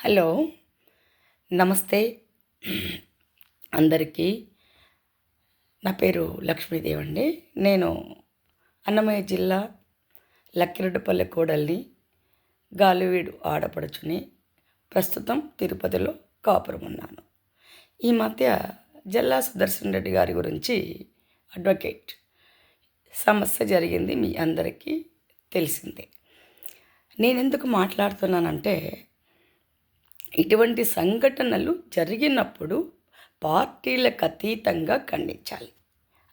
Hello, నమస్తే అందరికీ. నా పేరు లక్ష్మీదేవి అండి. నేను అన్నమయ్య జిల్లా లక్కిరెడ్డిపల్లె కోడల్ని, గాలివీడు ఆడపడుచుని. ప్రస్తుతం తిరుపతిలో కాపురం ఉన్నాను. ఈ మధ్య జల్లా సుదర్శన్ రెడ్డి గారి గురించి అడ్వకేట్ సమస్య జరిగింది, మీ అందరికీ తెలిసిందే. నేనెందుకు మాట్లాడుతున్నానంటే, ఇటువంటి సంఘటనలు జరిగినప్పుడు పార్టీలకు అతీతంగా ఖండించాలి,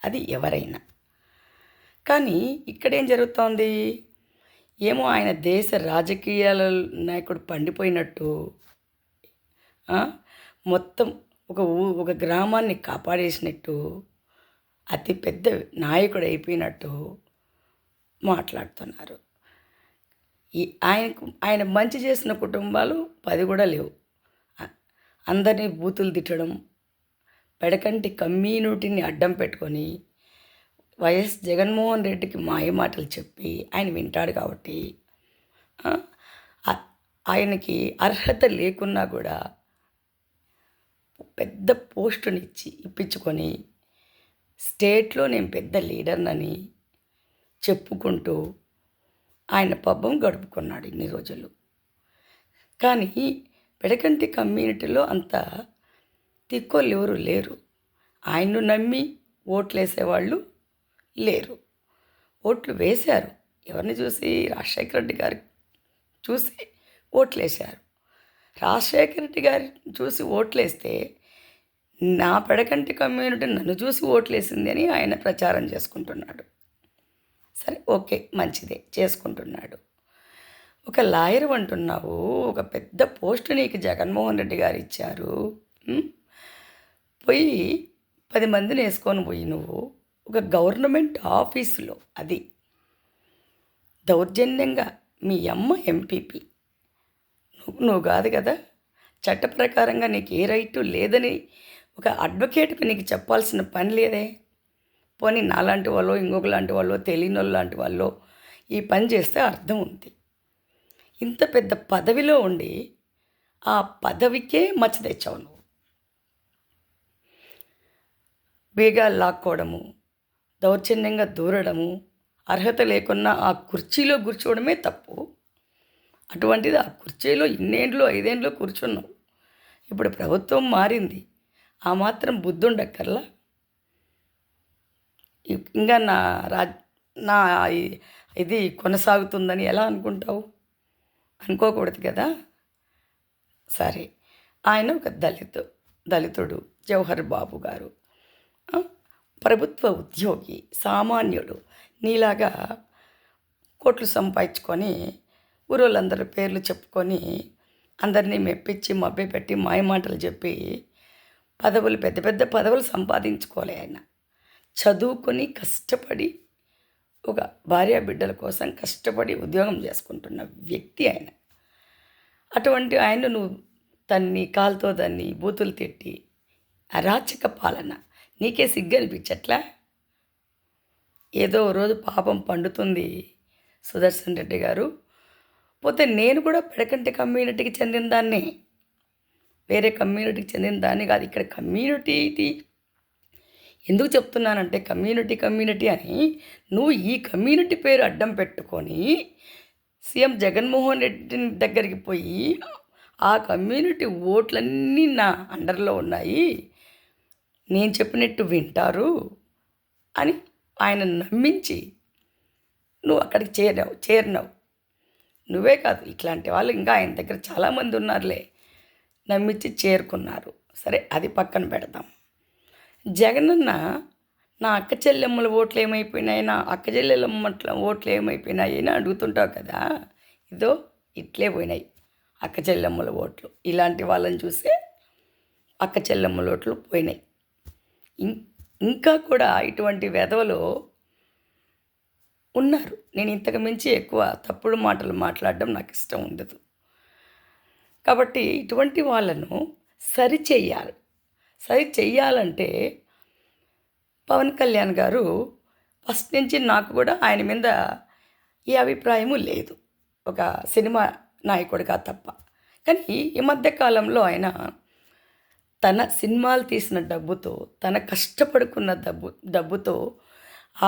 అది ఎవరైనా. కానీ ఇక్కడేం జరుగుతోంది, ఏమో ఆయన దేశ రాజకీయాల నాయకుడు పండిపోయినట్టు, మొత్తం ఒక గ్రామాన్ని కాపాడేసినట్టు, అతి పెద్ద నాయకుడు అయిపోయినట్టు మాట్లాడుతున్నారు. ఆయన మంచి చేసిన కుటుంబాలు 10 కూడా లేవు. అందరినీ బూతులు తిట్టడం, పెడకంటి కమ్యూనిటీని అడ్డం పెట్టుకొని వైఎస్ జగన్మోహన్ రెడ్డికి మాయమాటలు చెప్పి ఆయన వింటాడు కాబట్టి, ఆయనకి అర్హత లేకున్నా కూడా పెద్ద పోస్టుని ఇప్పించుకొని స్టేట్లో నేను పెద్ద లీడర్నని చెప్పుకుంటూ ఆయన పబ్బం గడుపుకున్నాడు ఇన్ని రోజులు. కానీ పెడకంటి కమ్యూనిటీలో అంత తిక్కోళ్ళు ఎవరు లేరు. ఆయన్ను నమ్మి ఓట్లేసేవాళ్ళు లేరు. ఓట్లు వేశారు, ఎవరిని చూసి? రాజశేఖర రెడ్డి గారు చూసి ఓట్లేశారు. రాజశేఖర రెడ్డి గారి చూసి ఓట్లేస్తే నా పెడకంటి కమ్యూనిటీ నన్ను చూసి ఓట్లేసింది అని ఆయన ప్రచారం చేసుకుంటున్నాడు. సరే, ఓకే, మంచిదే, చేసుకుంటున్నాడు. ఒక లాయర్ అంటున్నావు, ఒక పెద్ద పోస్టు నీకు జగన్మోహన్ రెడ్డి గారు ఇచ్చారు. పోయి 10 మందిని వేసుకొని పోయి నువ్వు ఒక గవర్నమెంట్ ఆఫీసులో, అది దౌర్జన్యంగా మీ అమ్మ ఎంపీపీ, నువ్వు కాదు కదా, చట్ట ప్రకారంగా నీకు ఏ రైటు లేదని ఒక అడ్వకేట్కి నీకు చెప్పాల్సిన పని లేదే. పోనీ నాలాంటి వాళ్ళు, ఇంకొక లాంటి వాళ్ళు, తెలియని వాళ్ళు లాంటి వాళ్ళు ఈ పని చేస్తే అర్థం ఉంది. ఇంత పెద్ద పదవిలో ఉండి ఆ పదవికే మచ్చ తెచ్చావు నువ్వు. బీగాలు లాక్కోవడము, దౌర్జన్యంగా దూరడము, అర్హత లేకున్నా ఆ కుర్చీలో కూర్చోవడమే తప్పు. అటువంటిది ఆ కుర్చీలో ఇన్నేండ్లు 5 ఏళ్ళు కూర్చున్నావు. ఇప్పుడు ప్రభుత్వం మారింది, ఆ మాత్రం బుద్ధి ఉండక్కర్లా? ఇంకా నా ఇది కొనసాగుతుందని ఎలా అనుకుంటావు? అనుకోకూడదు కదా. సరే, ఆయన ఒక దళితుడు జవహర్ బాబు గారు, ప్రభుత్వ ఉద్యోగి, సామాన్యుడు, నీలాగా కోట్లు సంపాదించుకొని ఊరోళ్ళందరి పేర్లు చెప్పుకొని అందరినీ మెప్పించి మభ్యపెట్టి మాయమాటలు చెప్పి పెద్ద పెద్ద పదవులు సంపాదించుకోలే. ఆయన చదువుకొని కష్టపడి ఒక భార్య బిడ్డల కోసం కష్టపడి ఉద్యోగం చేసుకుంటున్న వ్యక్తి ఆయన. అటువంటి ఆయన నువ్వు కాలుతో దాన్ని బూతులు తిట్టి అరాచక పాలన, నీకే సిగ్గు అనిపించట్లా? ఏదో రోజు పాపం పండుతుంది సుదర్శన్ రెడ్డి గారు. పోతే నేను కూడా పెడకంటి కమ్యూనిటీకి చెందిన దాన్నే, వేరే కమ్యూనిటీకి చెందిన దాన్ని కాదు. ఇక్కడ కమ్యూనిటీ ఎందుకు చెప్తున్నానంటే, కమ్యూనిటీ అని నువ్వు ఈ కమ్యూనిటీ పేరు అడ్డం పెట్టుకొని సీఎం జగన్మోహన్ రెడ్డి దగ్గరికి పోయి ఆ కమ్యూనిటీ ఓట్లన్నీ నా అండర్లో ఉన్నాయి, నేను చెప్పినట్టు వింటారు అని ఆయన నమ్మించి నువ్వు అక్కడికి చేరినావు. నువ్వే కాదు, ఇట్లాంటి వాళ్ళు ఇంకా ఆయన దగ్గర చాలామంది ఉన్నారులే, నమ్మించి చేరుకున్నారు. సరే, అది పక్కన పెడదాం. జగనన్న నా అక్క చెల్లెమ్మల ఓట్లు ఏమైపోయినాయి, నా అక్క చెల్లెమ్మల ఓట్లు ఏమైపోయినాయి అని అడుగుతుంటావు కదా. ఇదో ఇట్లే పోయినాయి అక్క చెల్లెమ్మల ఓట్లు. ఇలాంటి వాళ్ళని చూస్తే అక్క చెల్లెమ్మల ఓట్లు పోయినాయి. ఇంకా కూడా ఇటువంటి వెధవలు ఉన్నారు. నేను ఇంతకు మించి ఎక్కువ తప్పుడు మాటలు మాట్లాడడం నాకు ఇష్టం ఉండదు. కాబట్టి ఇటువంటి వాళ్ళను సరి చెయ్యాలంటే పవన్ కళ్యాణ్ గారు ఫస్ట్ నుంచి నాకు కూడా ఆయన మీద ఏ అభిప్రాయము లేదు, ఒక సినిమా నాయకుడిగా తప్ప. కానీ ఈ మధ్య కాలంలో ఆయన తన సినిమాలు తీసిన డబ్బుతో, తన కష్టపడుకున్న డబ్బుతో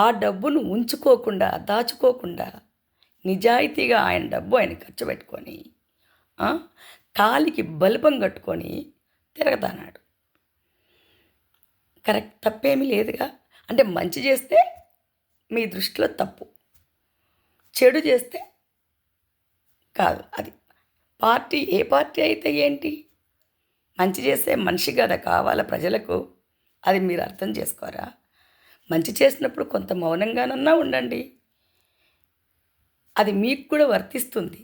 ఆ డబ్బును ఉంచుకోకుండా, దాచుకోకుండా నిజాయితీగా ఆయన డబ్బు ఆయన ఖర్చు పెట్టుకొని ఆ, కాలికి బల్బం కట్టుకొని తిరగతాన్నాడు. కరెక్ట్, తప్పేమీ లేదుగా. అంటే మంచి చేస్తే మీ దృష్టిలో తప్పు, చెడు చేస్తే కాదు. అది పార్టీ ఏ పార్టీ అయితే ఏంటి, మంచి చేసే మనిషి కదా కావాలా ప్రజలకు. అది మీరు అర్థం చేసుకోరా? మంచి చేసినప్పుడు కొంత మౌనంగానన్నా ఉండండి. అది మీకు కూడా వర్తిస్తుంది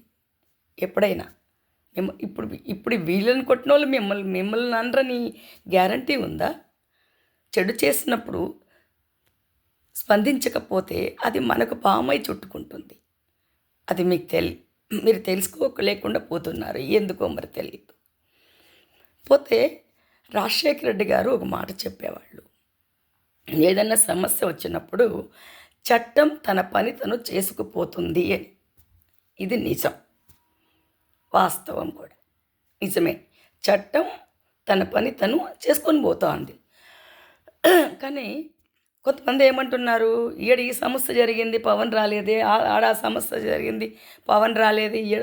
ఎప్పుడైనా. మేము ఇప్పుడు ఇప్పుడు వీళ్ళని కొట్టిన వాళ్ళు మిమ్మల్ని అనరని గ్యారంటీ ఉందా? చెడు చేసినప్పుడు స్పందించకపోతే అది మనకు పామై చుట్టుకుంటుంది. అది మీరు తెలుసుకోలేకుండా పోతున్నారు, ఎందుకో మరి తెలియదు. పోతే రాజశేఖర రెడ్డి గారు ఒక మాట చెప్పేవాళ్ళు, ఏదన్నా సమస్య వచ్చినప్పుడు చట్టం తన పని తను చేసుకుపోతుంది అని. ఇది నిజం, వాస్తవం కూడా నిజమే. చట్టం తన పని తను చేసుకొని పోతోంది. కానీ కొంతమంది ఏమంటున్నారు, ఈడ ఈ సమస్య జరిగింది పవన్ రాలేదే, ఆడ ఆ సమస్య జరిగింది పవన్ రాలేదు, ఈడ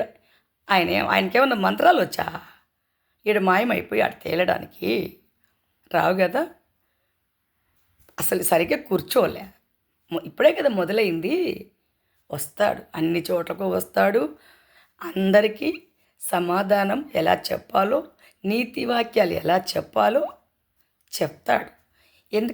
ఆయనకేమన్నా మంత్రాలు వచ్చా ఈడ మాయమైపోయి ఆడ తేలడానికి? రావు కదా. అసలు సరిగ్గా కూర్చోలే, ఇప్పుడే కదా మొదలైంది. వస్తాడు, అన్ని చోట్లకు వస్తాడు. అందరికీ సమాధానం ఎలా చెప్పాలో, నీతి వాక్యాలు ఎలా చెప్పాలో చెప్తాడు.